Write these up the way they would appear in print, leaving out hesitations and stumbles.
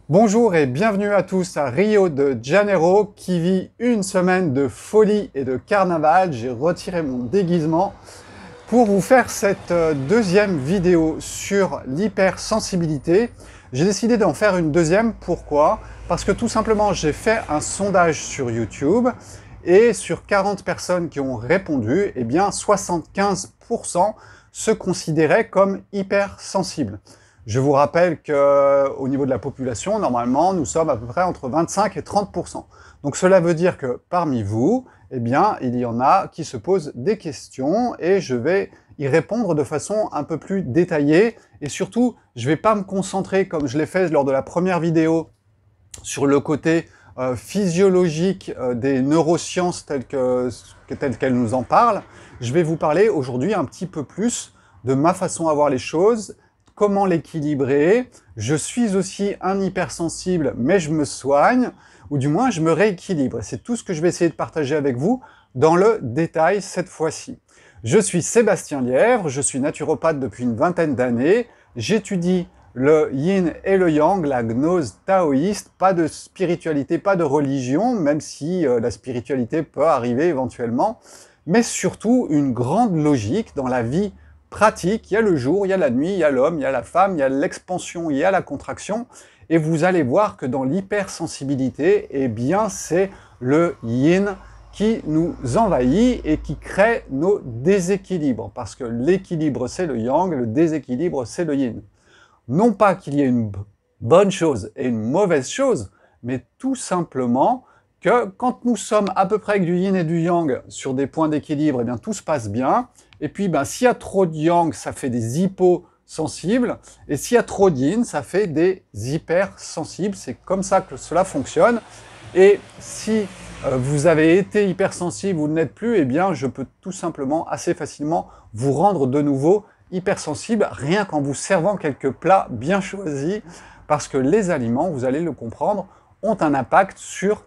Bonjour et bienvenue à tous à Rio de Janeiro qui vit une semaine de folie et de carnaval. J'ai retiré mon déguisement pour vous faire cette deuxième vidéo sur l'hypersensibilité. J'ai décidé d'en faire une deuxième, pourquoi? Parce que tout simplement j'ai fait un sondage sur YouTube et sur 40 personnes qui ont répondu, eh bien 75% se considéraient comme hypersensibles. Je vous rappelle qu'au niveau de la population, normalement, nous sommes à peu près entre 25 et 30%. Donc cela veut dire que parmi vous, eh bien, il y en a qui se posent des questions et je vais y répondre de façon un peu plus détaillée. Et surtout, je ne vais pas me concentrer, comme je l'ai fait lors de la première vidéo, sur le côté physiologique des neurosciences telles qu'elles nous en parlent. Je vais vous parler aujourd'hui un petit peu plus de ma façon à voir les choses, comment l'équilibrer. Je suis aussi un hypersensible, mais je me soigne, ou du moins je me rééquilibre. C'est tout ce que je vais essayer de partager avec vous dans le détail cette fois-ci. Je suis Sébastien Lièvre, je suis naturopathe depuis une vingtaine d'années. J'étudie le yin et le yang, la gnose taoïste, pas de spiritualité, pas de religion, même si la spiritualité peut arriver éventuellement, mais surtout une grande logique dans la vie pratique. Il y a le jour, il y a la nuit, il y a l'homme, il y a la femme, il y a l'expansion, il y a la contraction. Et vous allez voir que dans l'hypersensibilité, eh bien, c'est le yin qui nous envahit et qui crée nos déséquilibres. Parce que l'équilibre, c'est le yang, le déséquilibre, c'est le yin. Non pas qu'il y ait une bonne chose et une mauvaise chose, mais tout simplement que quand nous sommes à peu près avec du yin et du yang sur des points d'équilibre, eh bien tout se passe bien. Et puis, s'il y a trop de yang, ça fait des hyposensibles. Et s'il y a trop de yin, ça fait des hypersensibles. C'est comme ça que cela fonctionne. Et si vous avez été hypersensible ou ne l'êtes plus, eh bien, je peux tout simplement, assez facilement, vous rendre de nouveau hypersensible, rien qu'en vous servant quelques plats bien choisis. Parce que les aliments, vous allez le comprendre, ont un impact sur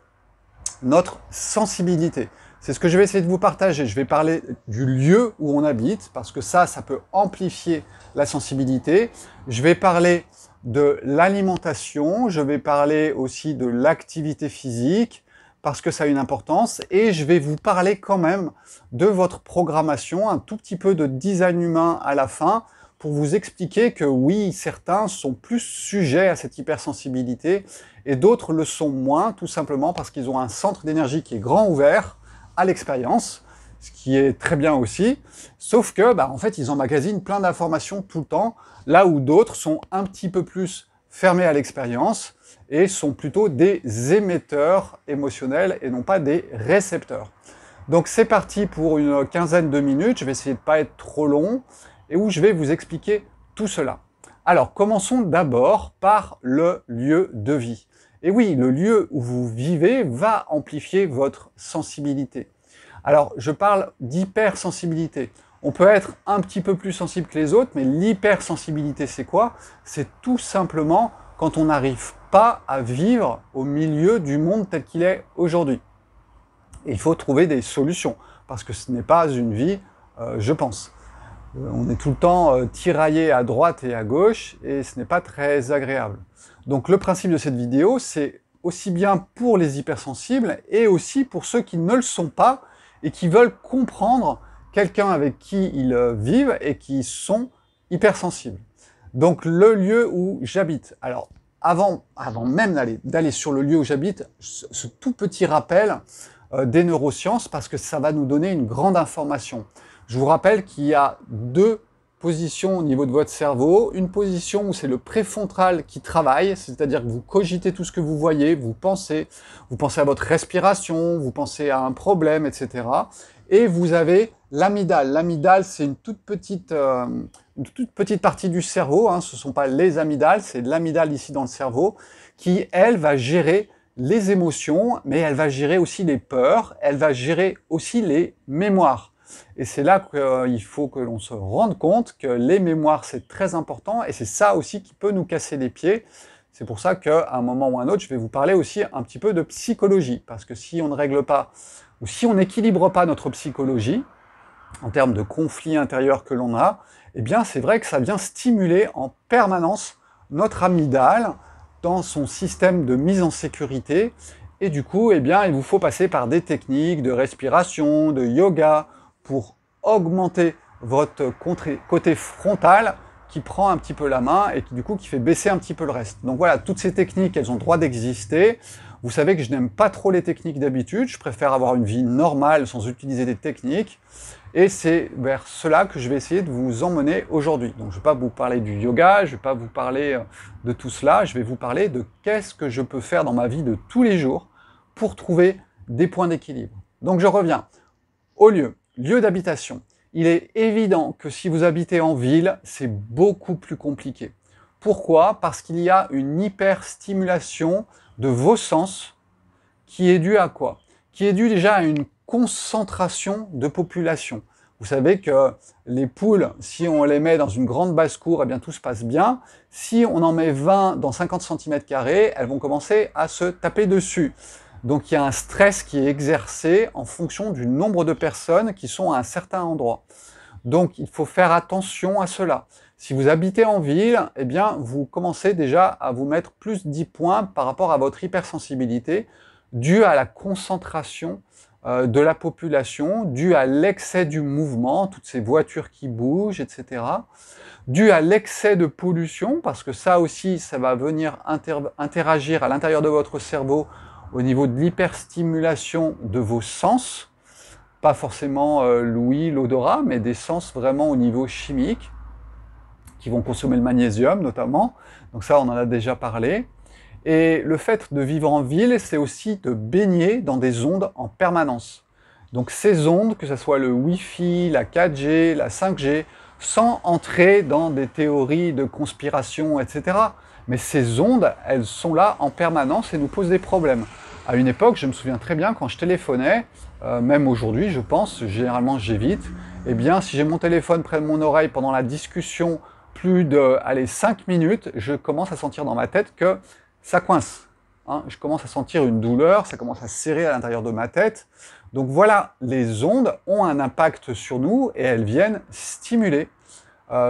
notre sensibilité. C'est ce que je vais essayer de vous partager. Je vais parler du lieu où on habite, parce que ça peut amplifier la sensibilité. Je vais parler de l'alimentation, je vais parler aussi de l'activité physique, parce que ça a une importance, et je vais vous parler quand même de votre programmation, un tout petit peu de design humain à la fin, pour vous expliquer que oui, certains sont plus sujets à cette hypersensibilité, et d'autres le sont moins, tout simplement parce qu'ils ont un centre d'énergie qui est grand ouvert à l'expérience, ce qui est très bien aussi, sauf que, en fait, ils emmagasinent plein d'informations tout le temps, là où d'autres sont un petit peu plus fermés à l'expérience, et sont plutôt des émetteurs émotionnels et non pas des récepteurs. Donc c'est parti pour une quinzaine de minutes, je vais essayer de ne pas être trop long, et où je vais vous expliquer tout cela. Alors, commençons d'abord par le lieu de vie. Et oui, le lieu où vous vivez va amplifier votre sensibilité. Alors, je parle d'hypersensibilité. On peut être un petit peu plus sensible que les autres, mais l'hypersensibilité, c'est quoi? C'est tout simplement quand on n'arrive pas à vivre au milieu du monde tel qu'il est aujourd'hui. Et il faut trouver des solutions, parce que ce n'est pas une vie, je pense. On est tout le temps tiraillé à droite et à gauche, et ce n'est pas très agréable. Donc le principe de cette vidéo, c'est aussi bien pour les hypersensibles, et aussi pour ceux qui ne le sont pas, et qui veulent comprendre quelqu'un avec qui ils vivent, et qui sont hypersensibles. Donc le lieu où j'habite. Alors, avant même d'aller sur le lieu où j'habite, ce tout petit rappel des neurosciences, parce que ça va nous donner une grande information. Je vous rappelle qu'il y a deux positions au niveau de votre cerveau. Une position où c'est le préfrontal qui travaille, c'est-à-dire que vous cogitez tout ce que vous voyez, vous pensez à votre respiration, vous pensez à un problème, etc. Et vous avez l'amygdale. L'amygdale, c'est une toute petite partie du cerveau, ce ne sont pas les amygdales, c'est l'amygdale ici dans le cerveau, qui, elle, va gérer les émotions, mais elle va gérer aussi les peurs, elle va gérer aussi les mémoires. Et c'est là qu'il faut que l'on se rende compte que les mémoires, c'est très important, et c'est ça aussi qui peut nous casser les pieds. C'est pour ça qu'à un moment ou un autre, je vais vous parler aussi un petit peu de psychologie, parce que si on ne règle pas, ou si on n'équilibre pas notre psychologie, en termes de conflits intérieurs que l'on a, eh bien c'est vrai que ça vient stimuler en permanence notre amygdale, dans son système de mise en sécurité. Et du coup, eh bien, il vous faut passer par des techniques de respiration, de yoga, pour augmenter votre côté frontal qui prend un petit peu la main et qui du coup qui fait baisser un petit peu le reste. Donc voilà, toutes ces techniques, elles ont le droit d'exister. Vous savez que je n'aime pas trop les techniques d'habitude, je préfère avoir une vie normale sans utiliser des techniques. Et c'est vers cela que je vais essayer de vous emmener aujourd'hui. Donc je ne vais pas vous parler du yoga, je ne vais pas vous parler de tout cela, je vais vous parler de qu'est-ce que je peux faire dans ma vie de tous les jours pour trouver des points d'équilibre. Donc je reviens au lieu d'habitation. Il est évident que si vous habitez en ville, c'est beaucoup plus compliqué. Pourquoi? Parce qu'il y a une hyperstimulation de vos sens qui est due à quoi? Qui est due déjà à une concentration de population. Vous savez que les poules, si on les met dans une grande basse-cour, eh bien tout se passe bien. Si on en met 20 dans 50 cm², elles vont commencer à se taper dessus. Donc il y a un stress qui est exercé en fonction du nombre de personnes qui sont à un certain endroit. Donc il faut faire attention à cela. Si vous habitez en ville, eh bien vous commencez déjà à vous mettre plus 10 points par rapport à votre hypersensibilité, dû à la concentration de la population, dû à l'excès du mouvement, toutes ces voitures qui bougent, etc. Dû à l'excès de pollution, parce que ça aussi, ça va venir interagir à l'intérieur de votre cerveau au niveau de l'hyperstimulation de vos sens, pas forcément l'ouïe, l'odorat, mais des sens vraiment au niveau chimique, qui vont consommer le magnésium notamment. Donc ça, on en a déjà parlé. Et le fait de vivre en ville, c'est aussi de baigner dans des ondes en permanence. Donc ces ondes, que ce soit le Wi-Fi, la 4G, la 5G, sans entrer dans des théories de conspiration, etc. Mais ces ondes, elles sont là en permanence et nous posent des problèmes. À une époque, je me souviens très bien, quand je téléphonais, même aujourd'hui, je pense, généralement j'évite, eh bien, si j'ai mon téléphone près de mon oreille pendant la discussion plus de 5 minutes, je commence à sentir dans ma tête que ça coince. Hein, je commence à sentir une douleur, ça commence à serrer à l'intérieur de ma tête. Donc voilà, les ondes ont un impact sur nous et elles viennent stimuler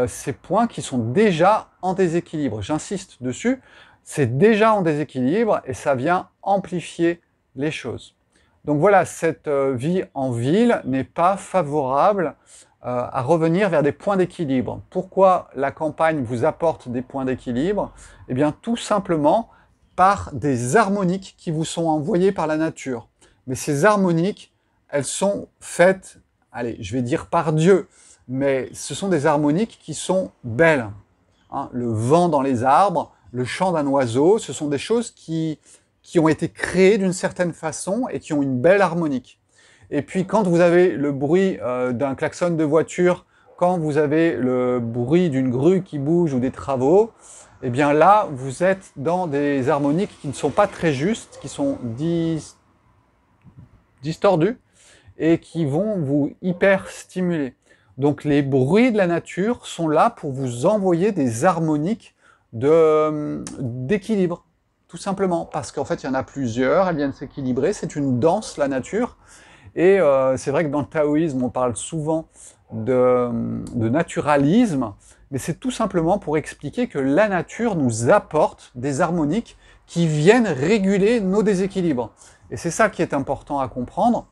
ces points qui sont déjà en déséquilibre. J'insiste dessus, c'est déjà en déséquilibre et ça vient amplifier les choses. Donc voilà, cette vie en ville n'est pas favorable à revenir vers des points d'équilibre. Pourquoi la campagne vous apporte des points d'équilibre? Eh bien tout simplement par des harmoniques qui vous sont envoyées par la nature. Mais ces harmoniques, elles sont faites, allez, je vais dire par Dieu, mais ce sont des harmoniques qui sont belles. Hein, le vent dans les arbres, le chant d'un oiseau, ce sont des choses qui ont été créées d'une certaine façon et qui ont une belle harmonique. Et puis quand vous avez le bruit d'un klaxon de voiture, quand vous avez le bruit d'une grue qui bouge ou des travaux, eh bien là, vous êtes dans des harmoniques qui ne sont pas très justes, qui sont distordues et qui vont vous hyper stimuler. Donc les bruits de la nature sont là pour vous envoyer des harmoniques d'équilibre, tout simplement, parce qu'en fait il y en a plusieurs, elles viennent s'équilibrer, c'est une danse la nature, et c'est vrai que dans le taoïsme on parle souvent de naturalisme, mais c'est tout simplement pour expliquer que la nature nous apporte des harmoniques qui viennent réguler nos déséquilibres. Et c'est ça qui est important à comprendre.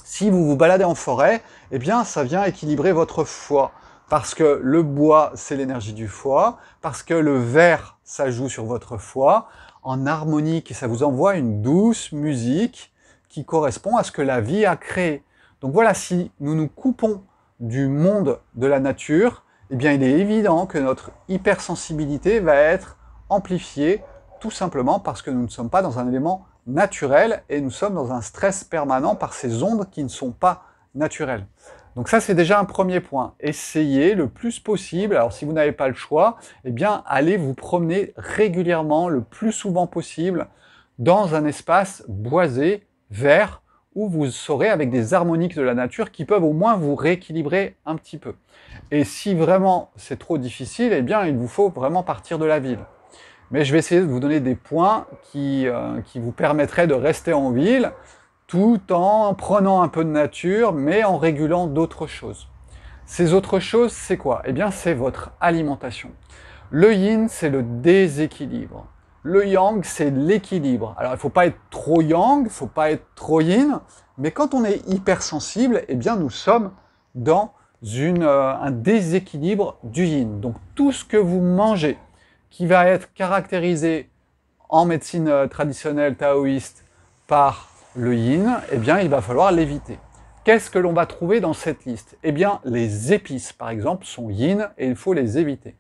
Si vous vous baladez en forêt, eh bien ça vient équilibrer votre foie. Parce que le bois, c'est l'énergie du foie, parce que le vert, ça joue sur votre foie, en harmonique, et ça vous envoie une douce musique qui correspond à ce que la vie a créé. Donc voilà, si nous nous coupons du monde de la nature, eh bien il est évident que notre hypersensibilité va être amplifiée, tout simplement parce que nous ne sommes pas dans un élément naturel et nous sommes dans un stress permanent par ces ondes qui ne sont pas naturelles. Donc ça, c'est déjà un premier point. Essayez le plus possible, alors si vous n'avez pas le choix, eh bien allez vous promener régulièrement, le plus souvent possible, dans un espace boisé, vert, où vous serez avec des harmoniques de la nature qui peuvent au moins vous rééquilibrer un petit peu. Et si vraiment c'est trop difficile, eh bien il vous faut vraiment partir de la ville. Mais je vais essayer de vous donner des points qui vous permettraient de rester en ville, tout en prenant un peu de nature, mais en régulant d'autres choses. Ces autres choses, c'est quoi? Eh bien, c'est votre alimentation. Le yin, c'est le déséquilibre. Le yang, c'est l'équilibre. Alors, il ne faut pas être trop yang, il ne faut pas être trop yin, mais quand on est hypersensible, eh bien, nous sommes dans un déséquilibre du yin. Donc, tout ce que vous mangez qui va être caractérisé en médecine traditionnelle taoïste par le yin, eh bien, il va falloir l'éviter. Qu'est-ce que l'on va trouver dans cette liste? Eh bien, les épices, par exemple, sont yin et il faut les éviter.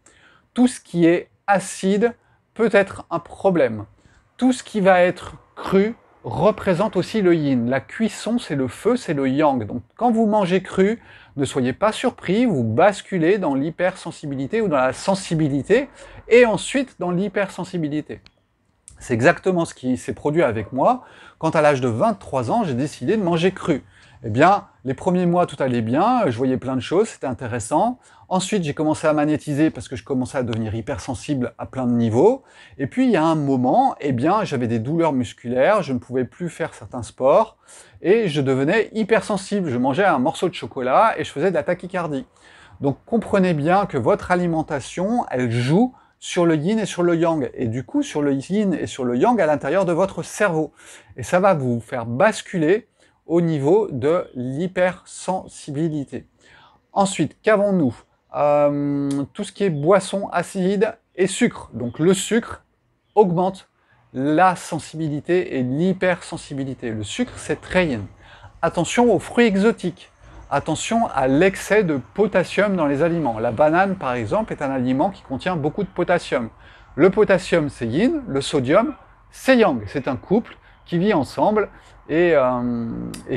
Tout ce qui est acide peut être un problème. Tout ce qui va être cru représente aussi le yin. La cuisson, c'est le feu, c'est le yang. Donc, quand vous mangez cru, ne soyez pas surpris, vous basculez dans l'hypersensibilité ou dans la sensibilité, et ensuite dans l'hypersensibilité. C'est exactement ce qui s'est produit avec moi, quand à l'âge de 23 ans, j'ai décidé de manger cru. Eh bien, les premiers mois, tout allait bien, je voyais plein de choses, c'était intéressant. Ensuite, j'ai commencé à magnétiser parce que je commençais à devenir hypersensible à plein de niveaux. Et puis, il y a un moment, eh bien, j'avais des douleurs musculaires, je ne pouvais plus faire certains sports, et je devenais hypersensible. Je mangeais un morceau de chocolat et je faisais de la tachycardie. Donc, comprenez bien que votre alimentation, elle joue sur le yin et sur le yang, et du coup sur le yin et sur le yang à l'intérieur de votre cerveau. Et ça va vous faire basculer au niveau de l'hypersensibilité. Ensuite, qu'avons-nous? Tout ce qui est boisson acide et sucre. Donc le sucre augmente la sensibilité et l'hypersensibilité. Le sucre, c'est très yin. Attention aux fruits exotiques. Attention à l'excès de potassium dans les aliments. La banane, par exemple, est un aliment qui contient beaucoup de potassium. Le potassium, c'est yin, le sodium, c'est yang. C'est un couple qui vit ensemble et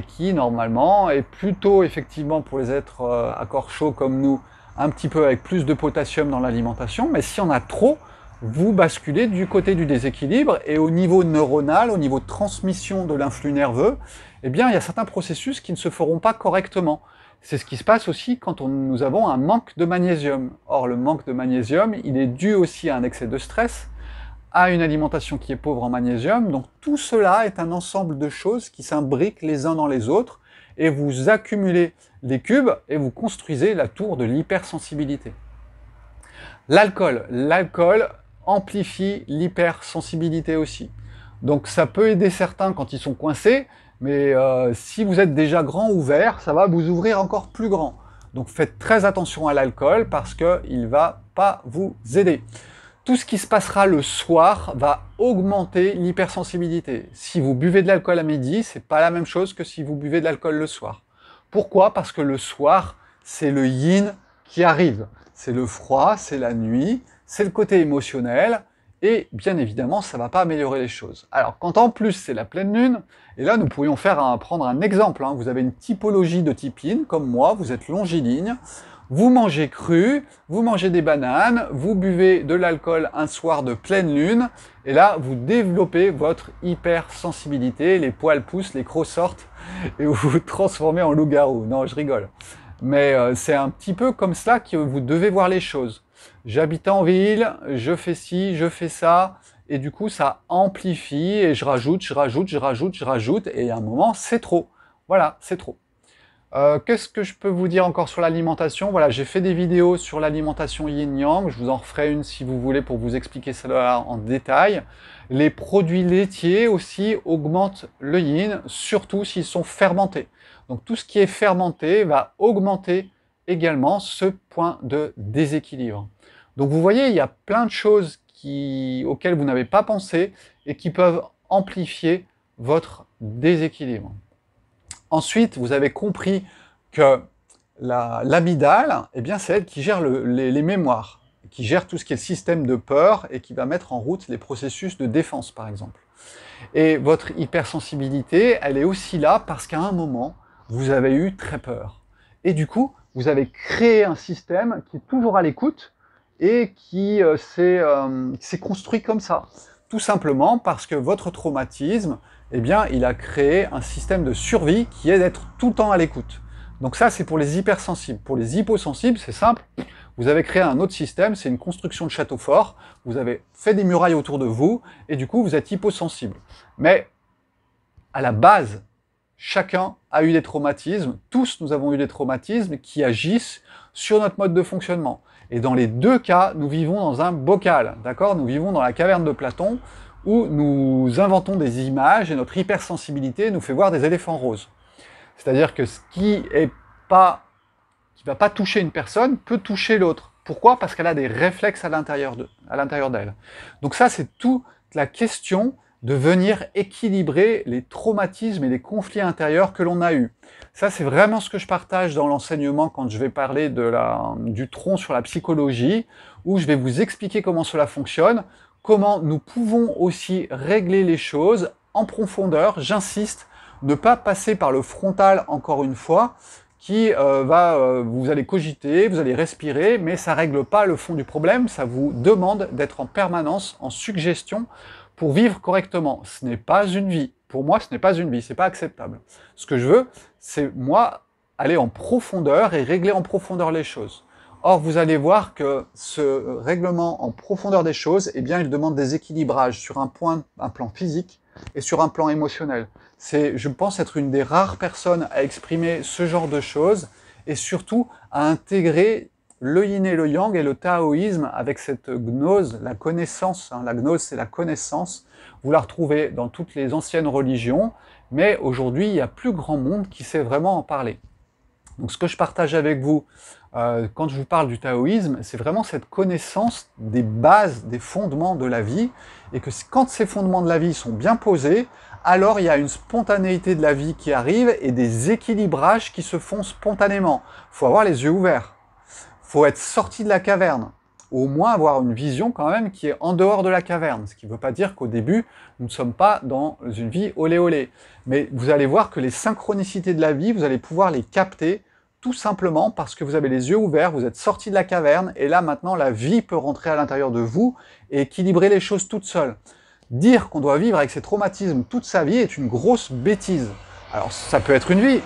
qui, normalement, est plutôt, effectivement, pour les êtres à corps chaud comme nous, un petit peu avec plus de potassium dans l'alimentation. Mais si on a trop, vous basculez du côté du déséquilibre, et au niveau neuronal, au niveau de transmission de l'influx nerveux, eh bien, il y a certains processus qui ne se feront pas correctement. C'est ce qui se passe aussi quand nous avons un manque de magnésium. Or, le manque de magnésium, il est dû aussi à un excès de stress, à une alimentation qui est pauvre en magnésium. Donc, tout cela est un ensemble de choses qui s'imbriquent les uns dans les autres, et vous accumulez les cubes et vous construisez la tour de l'hypersensibilité. L'alcool. L'alcool amplifie l'hypersensibilité aussi. Donc ça peut aider certains quand ils sont coincés, mais si vous êtes déjà grand ouvert, ça va vous ouvrir encore plus grand. Donc faites très attention à l'alcool parce qu'il ne va pas vous aider. Tout ce qui se passera le soir va augmenter l'hypersensibilité. Si vous buvez de l'alcool à midi, c'est pas la même chose que si vous buvez de l'alcool le soir. Pourquoi? Parce que le soir, c'est le yin qui arrive. C'est le froid, c'est la nuit, c'est le côté émotionnel, et bien évidemment, ça ne va pas améliorer les choses. Alors, quand en plus c'est la pleine lune, et là nous pourrions prendre un exemple, hein. Vous avez une typologie de type yin, comme moi, vous êtes longiligne, vous mangez cru, vous mangez des bananes, vous buvez de l'alcool un soir de pleine lune, et là vous développez votre hypersensibilité, les poils poussent, les crocs sortent, et vous vous transformez en loup-garou. Non, je rigole. Mais c'est un petit peu comme cela que vous devez voir les choses. J'habite en ville, je fais ci, je fais ça, et du coup ça amplifie, et je rajoute, et à un moment c'est trop. Voilà, c'est trop. Qu'est-ce que je peux vous dire encore sur l'alimentation? Voilà, j'ai fait des vidéos sur l'alimentation yin-yang, je vous en referai une si vous voulez pour vous expliquer cela en détail. Les produits laitiers aussi augmentent le yin, surtout s'ils sont fermentés. Donc tout ce qui est fermenté va augmenter également ce point de déséquilibre. Donc vous voyez, il y a plein de choses auxquelles vous n'avez pas pensé et qui peuvent amplifier votre déséquilibre. Ensuite, vous avez compris que l'amygdale, eh bien, c'est elle qui gère les mémoires, qui gère tout ce qui est le système de peur et qui va mettre en route les processus de défense, par exemple. Et votre hypersensibilité, elle est aussi là parce qu'à un moment, vous avez eu très peur. Et du coup, vous avez créé un système qui est toujours à l'écoute et qui s'est construit comme ça. Tout simplement parce que votre traumatisme, eh bien, il a créé un système de survie qui est d'être tout le temps à l'écoute. Donc ça, c'est pour les hypersensibles. Pour les hyposensibles, c'est simple. Vous avez créé un autre système, c'est une construction de château fort. Vous avez fait des murailles autour de vous, et du coup, vous êtes hyposensible. Mais, à la base, chacun a eu des traumatismes. Tous, nous avons eu des traumatismes qui agissent sur notre mode de fonctionnement. Et dans les deux cas, nous vivons dans un bocal, d'accord? Nous vivons dans la caverne de Platon, où nous inventons des images et notre hypersensibilité nous fait voir des éléphants roses. C'est-à-dire que ce qui ne va pas toucher une personne peut toucher l'autre. Pourquoi? Parce qu'elle a des réflexes à l'intérieur d'elle. Donc ça, c'est toute la question de venir équilibrer les traumatismes et les conflits intérieurs que l'on a eus. Ça, c'est vraiment ce que je partage dans l'enseignement quand je vais parler du tronc sur la psychologie, où je vais vous expliquer comment cela fonctionne, comment nous pouvons aussi régler les choses en profondeur, j'insiste, ne pas passer par le frontal encore une fois, qui vous allez cogiter, vous allez respirer, mais ça ne règle pas le fond du problème, ça vous demande d'être en permanence en suggestion pour vivre correctement. Ce n'est pas une vie. Pour moi, ce n'est pas une vie, ce n'est pas acceptable. Ce que je veux, c'est moi aller en profondeur et régler en profondeur les choses. Or, vous allez voir que ce règlement en profondeur des choses, eh bien, il demande des équilibrages sur un plan physique et sur un plan émotionnel. C'est, je pense, être une des rares personnes à exprimer ce genre de choses et surtout à intégrer le yin et le yang et le taoïsme avec cette gnose, la connaissance. La gnose, c'est la connaissance. Vous la retrouvez dans toutes les anciennes religions, mais aujourd'hui, il y a plus grand monde qui sait vraiment en parler. Donc ce que je partage avec vous quand je vous parle du taoïsme, c'est vraiment cette connaissance des bases, des fondements de la vie, et que quand ces fondements de la vie sont bien posés, alors il y a une spontanéité de la vie qui arrive et des équilibrages qui se font spontanément. Il faut avoir les yeux ouverts, il faut être sorti de la caverne, au moins avoir une vision quand même qui est en dehors de la caverne, ce qui ne veut pas dire qu'au début, nous ne sommes pas dans une vie olé olé. Mais vous allez voir que les synchronicités de la vie, vous allez pouvoir les capter tout simplement parce que vous avez les yeux ouverts, vous êtes sorti de la caverne, et là maintenant la vie peut rentrer à l'intérieur de vous et équilibrer les choses toute seule. Dire qu'on doit vivre avec ces traumatismes toute sa vie est une grosse bêtise. Alors ça peut être une vie,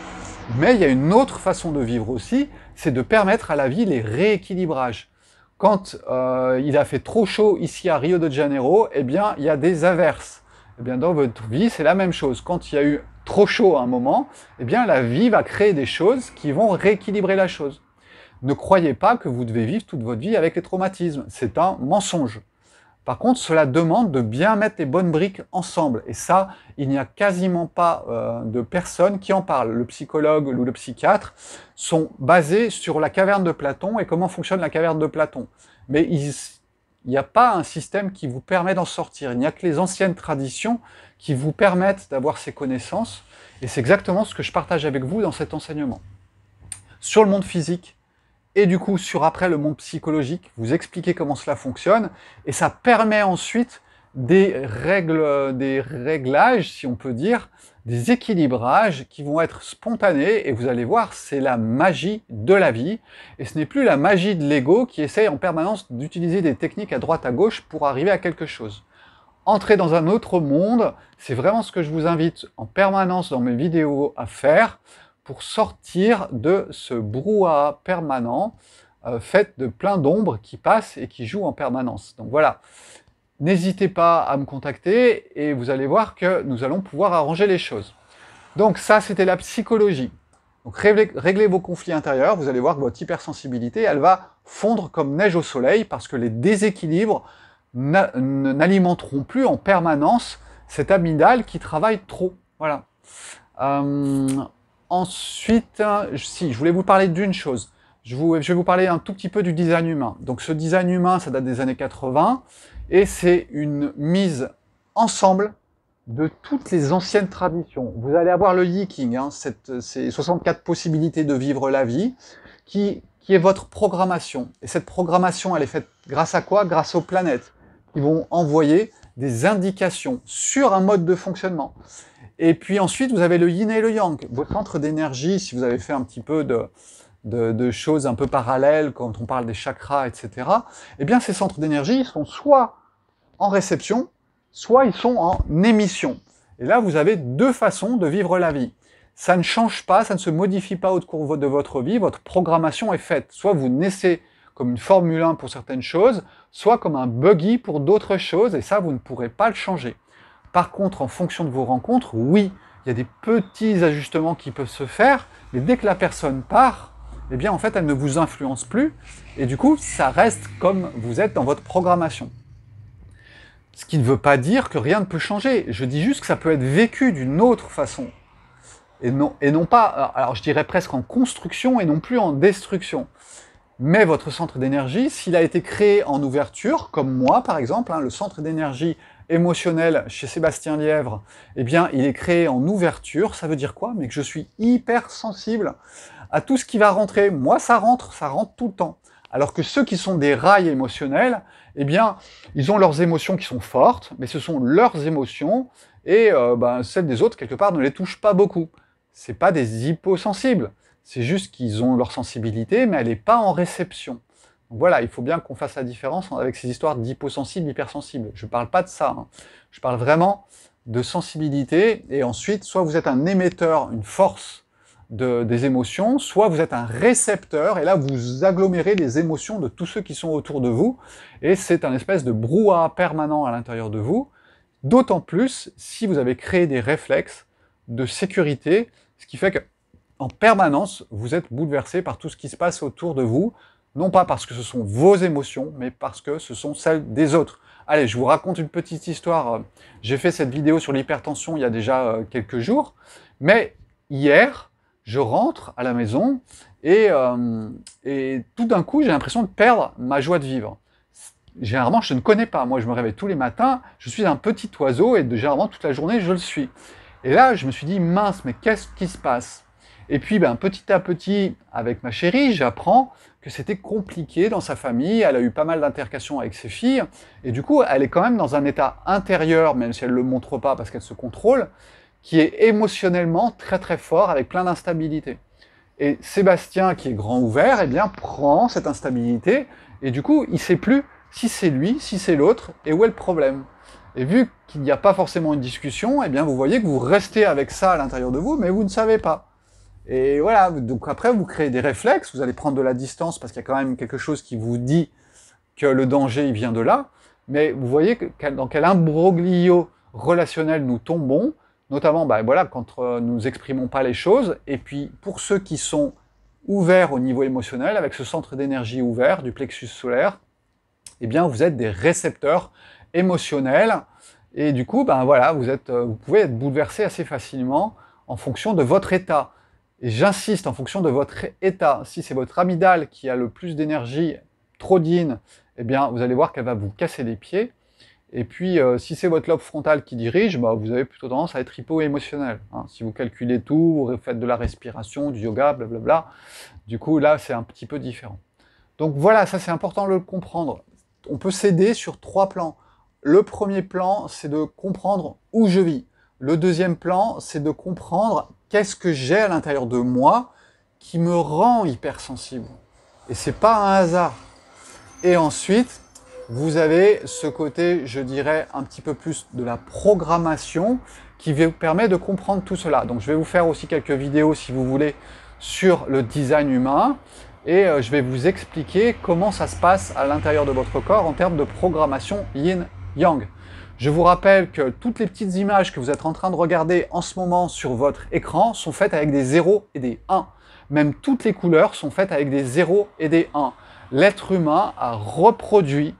mais il y a une autre façon de vivre aussi, c'est de permettre à la vie les rééquilibrages. Quand il a fait trop chaud ici à Rio de Janeiro, eh bien il y a des averses. Eh bien dans votre vie, c'est la même chose. Quand il y a eu trop chaud à un moment, eh bien la vie va créer des choses qui vont rééquilibrer la chose. Ne croyez pas que vous devez vivre toute votre vie avec les traumatismes. C'est un mensonge. Par contre, cela demande de bien mettre les bonnes briques ensemble. Et ça, il n'y a quasiment pas de personnes qui en parlent. Le psychologue ou le psychiatre sont basés sur la caverne de Platon et comment fonctionne la caverne de Platon. Mais il n'y a pas un système qui vous permet d'en sortir. Il n'y a que les anciennes traditions qui vous permettent d'avoir ces connaissances. Et c'est exactement ce que je partage avec vous dans cet enseignement. Sur le monde physique, et du coup sur après le monde psychologique, vous expliquez comment cela fonctionne, et ça permet ensuite des réglages, si on peut dire, des équilibrages qui vont être spontanés, et vous allez voir, c'est la magie de la vie, et ce n'est plus la magie de l'ego qui essaye en permanence d'utiliser des techniques à droite à gauche pour arriver à quelque chose. Entrer dans un autre monde, c'est vraiment ce que je vous invite en permanence dans mes vidéos à faire, pour sortir de ce brouhaha permanent fait de plein d'ombres qui passent et qui jouent en permanence. Donc voilà, n'hésitez pas à me contacter et vous allez voir que nous allons pouvoir arranger les choses. Donc ça, c'était la psychologie. Donc réglez vos conflits intérieurs, vous allez voir que votre hypersensibilité, elle va fondre comme neige au soleil parce que les déséquilibres n'alimenteront plus en permanence cette amygdale qui travaille trop. Voilà. Ensuite, si, je voulais vous parler d'une chose. Je vais vous parler un tout petit peu du design humain. Donc ce design humain, ça date des années 80, et c'est une mise ensemble de toutes les anciennes traditions. Vous allez avoir le Yi-King, ces 64 possibilités de vivre la vie, qui est votre programmation. Et cette programmation, elle est faite grâce à quoi? Grâce aux planètes, qui vont envoyer des indications sur un mode de fonctionnement. Et puis ensuite, vous avez le yin et le yang, vos centres d'énergie, si vous avez fait un petit peu de choses un peu parallèles quand on parle des chakras, etc. Eh bien, ces centres d'énergie sont soit en réception, soit ils sont en émission. Et là, vous avez deux façons de vivre la vie. Ça ne change pas, ça ne se modifie pas au cours de votre vie, votre programmation est faite. Soit vous naissez comme une Formule 1 pour certaines choses, soit comme un buggy pour d'autres choses, et ça, vous ne pourrez pas le changer. Par contre, en fonction de vos rencontres, oui, il y a des petits ajustements qui peuvent se faire, mais dès que la personne part, eh bien en fait elle ne vous influence plus, et du coup ça reste comme vous êtes dans votre programmation. Ce qui ne veut pas dire que rien ne peut changer, je dis juste que ça peut être vécu d'une autre façon. Et non pas, alors je dirais presque en construction et non plus en destruction. Mais votre centre d'énergie, s'il a été créé en ouverture, comme moi par exemple, le centre d'énergie émotionnel chez Sébastien Lièvre, eh bien il est créé en ouverture, ça veut dire quoi? Mais que je suis hyper sensible à tout ce qui va rentrer. Moi ça rentre tout le temps. Alors que ceux qui sont des rails émotionnels, eh bien ils ont leurs émotions qui sont fortes, mais ce sont leurs émotions, et celles des autres quelque part ne les touchent pas beaucoup. C'est pas des hyposensibles, c'est juste qu'ils ont leur sensibilité, mais elle n'est pas en réception. Donc voilà, il faut bien qu'on fasse la différence avec ces histoires d'hyposensibles, hypersensibles. Je ne parle pas de ça, je parle vraiment de sensibilité, et ensuite, soit vous êtes un émetteur, une force des émotions, soit vous êtes un récepteur, et là vous agglomérez les émotions de tous ceux qui sont autour de vous, et c'est un espèce de brouhaha permanent à l'intérieur de vous, d'autant plus si vous avez créé des réflexes de sécurité, ce qui fait qu'en permanence, vous êtes bouleversé par tout ce qui se passe autour de vous, non pas parce que ce sont vos émotions, mais parce que ce sont celles des autres. Allez, je vous raconte une petite histoire. J'ai fait cette vidéo sur l'hypertension il y a déjà quelques jours, mais hier, je rentre à la maison et tout d'un coup, j'ai l'impression de perdre ma joie de vivre. Généralement, je ne connais pas. Moi, je me réveille tous les matins, je suis un petit oiseau et généralement, toute la journée, je le suis. Et là, je me suis dit, mince, mais qu'est-ce qui se passe? Et puis, petit à petit, avec ma chérie, j'apprends que c'était compliqué dans sa famille, elle a eu pas mal d'intercations avec ses filles, et du coup, elle est quand même dans un état intérieur, même si elle ne le montre pas parce qu'elle se contrôle, qui est émotionnellement très très fort, avec plein d'instabilité. Et Sébastien, qui est grand ouvert, eh bien, prend cette instabilité, et du coup, il ne sait plus si c'est lui, si c'est l'autre, et où est le problème. Et vu qu'il n'y a pas forcément une discussion, eh bien vous voyez que vous restez avec ça à l'intérieur de vous, mais vous ne savez pas. Et voilà, donc après vous créez des réflexes, vous allez prendre de la distance parce qu'il y a quand même quelque chose qui vous dit que le danger il vient de là, mais vous voyez dans quel imbroglio relationnel nous tombons, notamment quand nous n'exprimons pas les choses, et puis pour ceux qui sont ouverts au niveau émotionnel, avec ce centre d'énergie ouvert du plexus solaire, eh bien vous êtes des récepteurs émotionnel, et du coup, vous pouvez être bouleversé assez facilement en fonction de votre état. Et j'insiste, en fonction de votre état. Si c'est votre amygdale qui a le plus d'énergie, trop d'yin, eh bien, vous allez voir qu'elle va vous casser les pieds. Et puis, si c'est votre lobe frontal qui dirige, vous avez plutôt tendance à être hypo-émotionnel. Si vous calculez tout, vous faites de la respiration, du yoga, blablabla, du coup, là, c'est un petit peu différent. Donc voilà, ça c'est important de le comprendre. On peut s'aider sur 3 plans. Le premier plan, c'est de comprendre où je vis. Le deuxième plan, c'est de comprendre qu'est-ce que j'ai à l'intérieur de moi qui me rend hypersensible. Et c'est pas un hasard. Et ensuite, vous avez ce côté, je dirais, un petit peu plus de la programmation qui vous permet de comprendre tout cela. Donc je vais vous faire aussi quelques vidéos, si vous voulez, sur le design humain. Et je vais vous expliquer comment ça se passe à l'intérieur de votre corps en termes de programmation yin-yang. Je vous rappelle que toutes les petites images que vous êtes en train de regarder en ce moment sur votre écran sont faites avec des 0 et des 1. Même toutes les couleurs sont faites avec des 0 et des 1. L'être humain a reproduit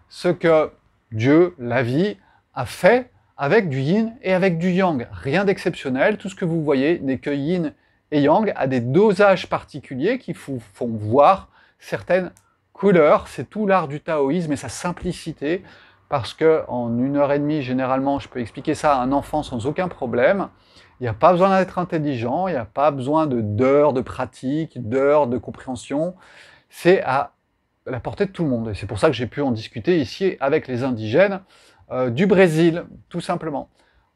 ce que Dieu, la vie, a fait avec du yin et avec du yang. Rien d'exceptionnel, tout ce que vous voyez n'est que yin et yang à des dosages particuliers qui vous font voir certaines couleurs. C'est tout l'art du taoïsme et sa simplicité, parce qu'en 1h30, généralement, je peux expliquer ça à un enfant sans aucun problème. Il n'y a pas besoin d'être intelligent, il n'y a pas besoin d'heures de pratique, d'heures de compréhension. C'est à la portée de tout le monde. Et c'est pour ça que j'ai pu en discuter ici avec les indigènes du Brésil, tout simplement.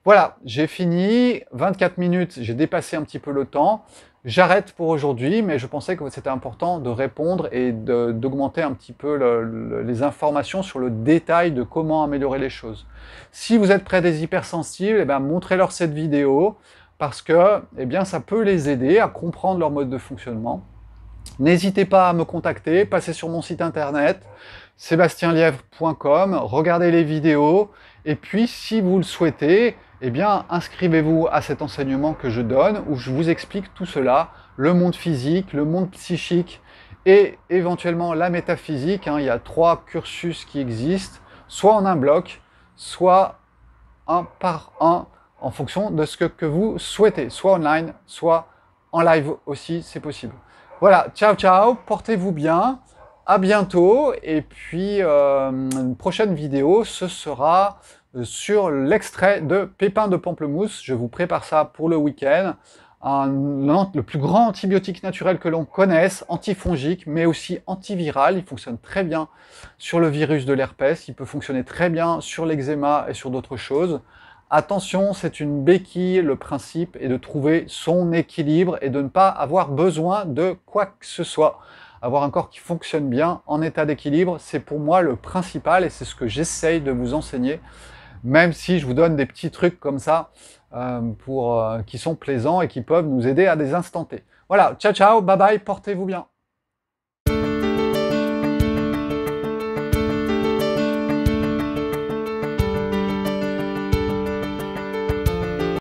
Voilà, j'ai fini, 24 minutes, j'ai dépassé un petit peu le temps. J'arrête pour aujourd'hui, mais je pensais que c'était important de répondre et d'augmenter un petit peu les informations sur le détail de comment améliorer les choses. Si vous êtes près des hypersensibles, montrez-leur cette vidéo, parce que ça peut les aider à comprendre leur mode de fonctionnement. N'hésitez pas à me contacter, passez sur mon site internet, sébastienlièvre.com, regardez les vidéos, et puis si vous le souhaitez, eh bien, inscrivez-vous à cet enseignement que je donne, où je vous explique tout cela, le monde physique, le monde psychique et éventuellement la métaphysique. Il y a 3 cursus qui existent, soit en un bloc, soit un par un, en fonction de ce que vous souhaitez, soit online, soit en live aussi, c'est possible. Voilà, ciao ciao, portez-vous bien, à bientôt, et puis une prochaine vidéo, ce sera sur l'extrait de pépins de pamplemousse. Je vous prépare ça pour le week-end. Le plus grand antibiotique naturel que l'on connaisse, antifongique, mais aussi antiviral. Il fonctionne très bien sur le virus de l'herpès, il peut fonctionner très bien sur l'eczéma et sur d'autres choses. Attention, c'est une béquille, le principe est de trouver son équilibre et de ne pas avoir besoin de quoi que ce soit. Avoir un corps qui fonctionne bien, en état d'équilibre, c'est pour moi le principal et c'est ce que j'essaye de vous enseigner, même si je vous donne des petits trucs comme ça qui sont plaisants et qui peuvent nous aider à des instants T. Voilà, ciao ciao, bye bye, portez-vous bien.